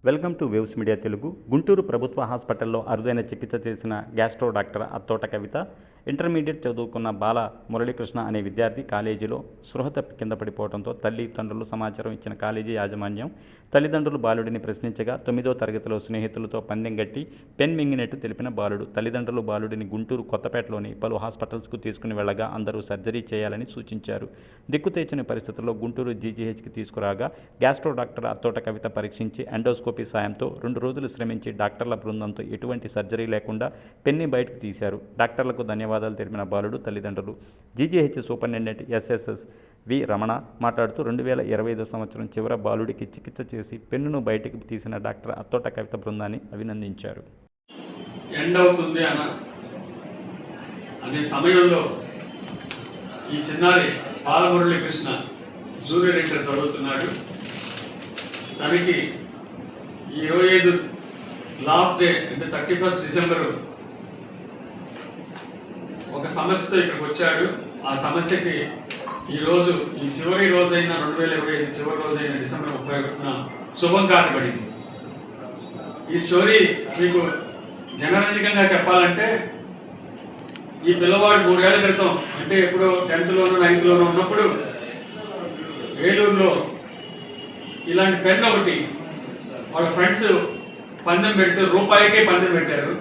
Welcome to waves media Telugu. Guntur ప్రభుత్వ హాస్పిటల్లో అరుదైన చికిత్స చేసిన గ్యాస్ట్రో డాక్టర్ అత్తోట కవిత, ఇంటర్మీడియట్ చదువుకున్న బాల మురళీకృష్ణ అనే విద్యార్థి కాలేజీలో స్పృహ తప్పి కింద పడిపోవడంతో తల్లిదండ్రులు సమాచారం ఇచ్చిన కాలేజీ యాజమాన్యం తల్లిదండ్రులు బాలుడిని ప్రశ్నించగా 9వ తరగతిలో స్నేహితులతో పందెం గట్టి పెన్ మింగినట్టు తెలిపిన బాలుడు. తల్లిదండ్రులు బాలుడిని గుంటూరు కొత్తపేటలోని పలు హాస్పిటల్స్కు తీసుకుని వెళ్లగా అందరూ సర్జరీ చేయాలని సూచించారు. దిక్కుతేచని పరిస్థితుల్లో గుంటూరు జీజీహెచ్కి తీసుకురాగా గ్యాస్ట్రో డాక్టర్ అత్తోట కవిత పరీక్షించి ఎండోస్కోపీ సాయంతో 2 రోజులు శ్రమించి డాక్టర్ల బృందంతో ఎటువంటి సర్జరీ లేకుండా పెన్ని బయటకు తీశారు. డాక్టర్లకు ధన్యవాదాలు తెలిపిన బాలుడు తల్లిదండ్రులు. జీజీహెచ్ సూపరింటెండెంట్ ఎస్ఎస్ఎస్ వి రమణ మాట్లాడుతూ 2025 సంవత్సరం చివర బాలుడికి చికిత్స చేసి పెన్నును బయటకు తీసిన డాక్టర్ అత్తోట కవిత బృందాన్ని అభినందించారు. ఎండ్ అవుతుంది అనే సమయంలో ఈ చిన్నారి బాలమురళీకృష్ణ జూనియర్ ఇంటర్ చదువుతున్నాడు. తనకి ఈ 25 లాస్ట్ డే అంటే 31 డిసెంబరు ఒక సమస్యతో ఇక్కడికి వచ్చాడు. ఆ సమస్యకి ఈరోజు ఈ చివరి రోజైన 2025 చివరి రోజైన డిసెంబర్ 31న శుభం కాటబడింది. ఈ స్టోరీ మీకు జనరంజకంగా చెప్పాలంటే ఈ పిల్లవాడు 3 ఏళ్ల క్రితం అంటే ఎప్పుడో 10th-లోనో 9th-లోనో ఉన్నప్పుడు ఏలూరులో ఇలాంటి పెన్ ఒకటి వాళ్ళ ఫ్రెండ్స్ పందెం పెడితే రూపాయికే పందెం పెట్టారు.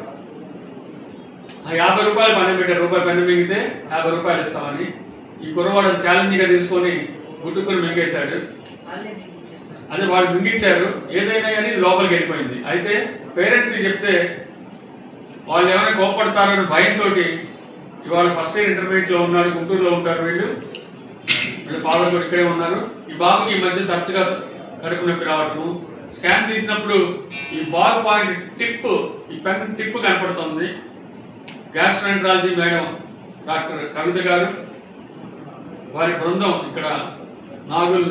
50 రూపాయలు పందెం పెట్టారు. రూపాయి పెన్ను మింగితే 50 రూపాయలు ఇస్తామని. ఈ కుర్రవాడు ఛాలెంజ్గా తీసుకొని గుట్టుకుని మింగేశాడు. అదే వాడు మింగించారు. ఏదైనా కానీ లోపలికి వెళ్ళిపోయింది. అయితే పేరెంట్స్కి చెప్తే వాళ్ళు ఏమైనా కోపడతారని భయంతో ఇవాళ ఫస్ట్ ఇయర్ ఇంటర్మీడియట్లో ఉన్నారు, గుంటూరులో ఉంటారు. వీళ్ళు ఫాదర్ కూడా ఇక్కడే ఉన్నారు. ఈ బాబుకి ఈ మధ్య తరచుగా కడుపు నొప్పి రావటము, స్కాన్ తీసినప్పుడు ఈ బాల్ పాయింట్ టిప్, ఈ పెన్ టిప్ కనపడుతుంది. గ్యాస్ట్రోఎంటరాలజీ మేడం డాక్టర్ కవిత గారు, వారి బృందం ఇక్కడ నాగుల్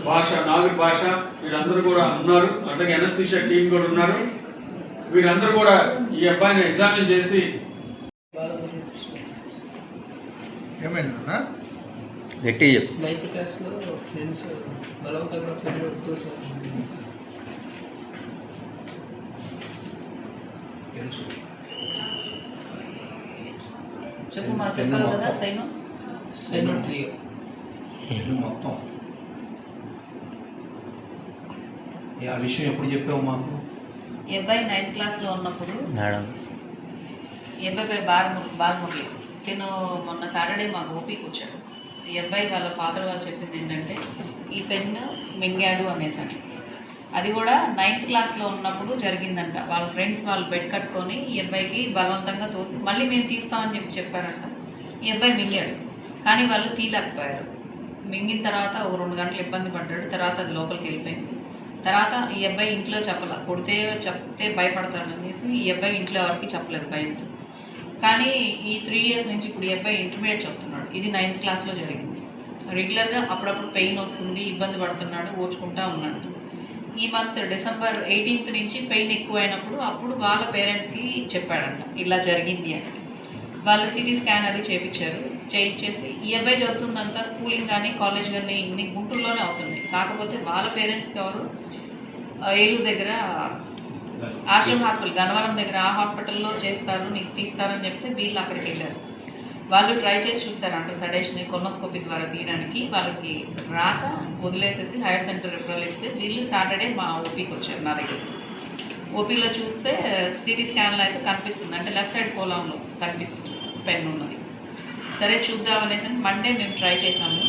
భాష వీరందరూ కూడా ఉన్నారు. అట్లాగే ఎనస్థీషియా టీం కూడా ఉన్నారు. వీరందరూ కూడా ఈ అబ్బాయిని ఎగ్జామిన్ చేసి చెప్పాలి కదా సైను మొత్తం ఆ విషయం ఎప్పుడు చెప్పావు మాకు? ఈ అబ్బాయి 9th క్లాస్లో ఉన్నప్పుడు ఈ అబ్బాయి పేరు బాలమురళి. తిను మొన్న సాటర్డే మాకు ఓపీకి వచ్చాడు. ఈ అబ్బాయి వాళ్ళ ఫాదర్ వాళ్ళు చెప్పింది ఏంటంటే ఈ పెన్ను మింగాడు అనేసని. అది కూడా 9th క్లాస్లో ఉన్నప్పుడు జరిగిందంట. వాళ్ళ ఫ్రెండ్స్ వాళ్ళు బెడ్ కట్టుకొని ఈ అబ్బాయికి బలవంతంగా తోసి మళ్ళీ మేము తీస్తామని చెప్పారంట. ఈ అబ్బాయి మింగాడు, కానీ వాళ్ళు తీయలేకపోయారు. మింగిన తర్వాత ఓ 2 గంటలు ఇబ్బంది పడ్డాడు. తర్వాత అది లోపలికి వెళ్ళిపోయింది. తర్వాత ఈ అబ్బాయి ఇంట్లో చెప్పాల, కొడితే చెప్తే భయపడతాడనేసి ఈ అబ్బాయి ఇంట్లో ఎవరికి చెప్పలేదు భయంతో. కానీ ఈ 3 years నుంచి ఇప్పుడు ఈ అబ్బాయి ఇంటర్మీడియట్ చెప్తున్నాడు. ఇది 9th క్లాస్లో జరిగింది. రెగ్యులర్గా అప్పుడప్పుడు పెయిన్ వస్తుంది, ఇబ్బంది పడుతున్నాడు, ఓడ్చుకుంటా ఉన్నాడు. ఈ మంత్ డిసెంబర్ 18th నుంచి పెయిన్ ఎక్కువైనప్పుడు అప్పుడు వాళ్ళ పేరెంట్స్కి చెప్పాడంట ఇలా జరిగింది అని. వాళ్ళు సిటీ స్కాన్ అది చేయించేసి ఈ అబ్బాయి చదువుతుందంతా స్కూలింగ్ కానీ కాలేజ్ కానీ ఇన్ని గుంటూరులోనే అవుతుంది. కాకపోతే వాళ్ళ పేరెంట్స్కి ఎవరు ఏలూరు దగ్గర ఆశ్రమ్ హాస్పిటల్ గన్నవరం దగ్గర ఆ హాస్పిటల్లో చేస్తారు, నీకు తీస్తారని చెప్తే వీళ్ళు అక్కడికి వెళ్ళారు. వాళ్ళు ట్రై చేసి చూస్తారంట సడేషన్ కొనోస్కోపీ ద్వారా తీయడానికి. వాళ్ళకి రాక వదిలేసేసి హైయర్ సెంటర్ రిఫరల్ ఇస్తే వీళ్ళు సాటర్డే మా ఓపీకి వచ్చారు నా దగ్గర. ఓపీలో చూస్తే సిటీ స్కాన్లో అయితే కనిపిస్తుంది, అంటే లెఫ్ట్ సైడ్ కోలంలో కనిపిస్తుంది పెన్ ఉన్నది. సరే చూద్దామనేసి మండే మేము ట్రై చేసాము.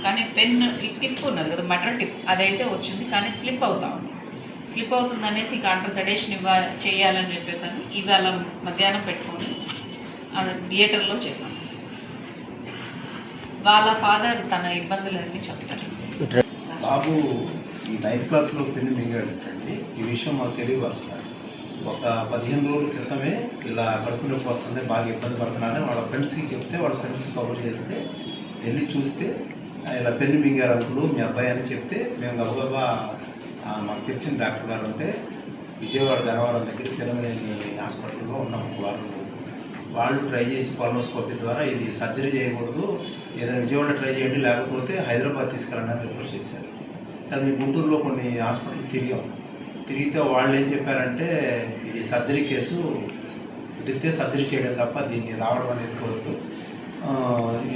కానీ పెన్ టిప్ ఉన్నది కదా, మెటల్ టిప్, అదైతే వచ్చింది. కానీ స్లిప్ అవుతుంది అనేసి కాంటర్ సడేషన్ చేయాలని చెప్పేసాను. ఇవాళ మధ్యాహ్నం పెట్టుకొని థియేటర్లో చేశాను. వాళ్ళ ఫాదర్ తన ఇబ్బందులన్నీ చెప్తారు. బాబు ఈ 9th క్లాస్లో పెన్ను మింగాడండి. ఈ విషయం మాకు తెలియవలసిన ఒక 15 రోజుల క్రితమే ఇలా కడుపు నొప్పి వస్తుంది, బాగా ఇబ్బంది పడుతున్నానని వాళ్ళ ఫ్రెండ్స్కి చెప్తే వాళ్ళ ఫ్రెండ్స్ కవర్ చేస్తే వెళ్ళి చూస్తే ఇలా పెన్ను మింగారు అప్పుడు మీ అబ్బాయి అని చెప్తే మేము గబగబా మాకు తెలిసిన డాక్టర్ గారు ఉంటే విజయవాడ గన్నవరం దగ్గర పెనుమనేని హాస్పిటల్లో ఉన్నాము. వాళ్ళు వాళ్ళు ట్రై చేసి కొలనోస్కోపీ ద్వారా ఇది సర్జరీ చేయకూడదు, ఏదైనా విజయవాడ ట్రై చేయండి, లేకపోతే హైదరాబాద్ తీసుకెళ్ళండి అని రిఫర్ చేశారు. సరే మీ గుంటూరులో కొన్ని హాస్పిటల్ తిరిగితే వాళ్ళు ఏం చెప్పారంటే ఇది సర్జరీ కేసు, కుదిరితే సర్జరీ చేయడం తప్ప దీన్ని రావడం అనేది కుదరదు,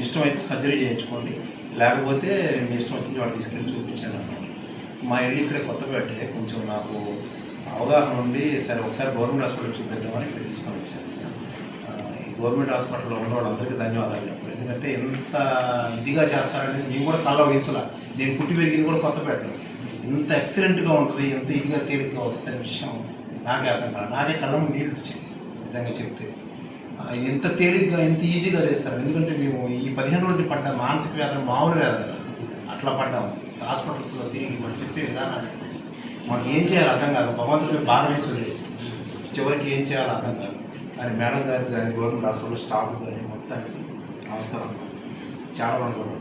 ఇష్టమైతే సర్జరీ చేయించుకోండి, లేకపోతే మీ ఇష్టం వచ్చింది వాడు తీసుకెళ్ళి చూపించాను అన్నాను. మా ఇల్లు ఇక్కడే కొత్తపేట, కొంచెం నాకు అవగాహన ఉంది, సరే ఒకసారి గవర్నమెంట్ హాస్పిటల్ చూపిద్దామని ఇక్కడ తీసుకొని వచ్చాను. ఈ గవర్నమెంట్ హాస్పిటల్లో ఉన్న వాళ్ళందరికీ ధన్యవాదాలు చెప్పాలి, ఎందుకంటే ఎంత ఇదిగా చేస్తారనేది నేను కూడా కళ్ళ ఊహించలా. నేను పుట్టి పెరిగింది కూడా కొత్తపేట, ఎంత ఎక్సలెంట్గా ఉంటుంది, ఎంత ఇదిగా తేలిగ్గా వస్తుంది అనే విషయం నాకే అర్థం కాదు. నాకే కళ్ళము నీళ్ళు వచ్చాయి విధంగా చెప్తే. ఎంత తేలిగ్గా ఎంత ఈజీగా చేస్తారు, ఎందుకంటే మేము ఈ 15 రోజులు పడ్డ మానసిక వేదన మామూలు వేదన అట్లా పడ్డాము హాస్పిటల్స్లో తిరిగి. మనం చెప్పే విధానాన్ని మాకు ఏం చేయాలో అర్థం కాదు, భగవంతుడికి భారం వేసి వదిలేసి చివరికి ఏం చేయాలో అర్థం కాదు. కానీ మేడం గారికి కానీ గవర్నమెంట్ హాస్పిటల్ స్టాఫ్ కానీ మొత్తానికి నమస్కారం, చాలా బాగుంటుంది.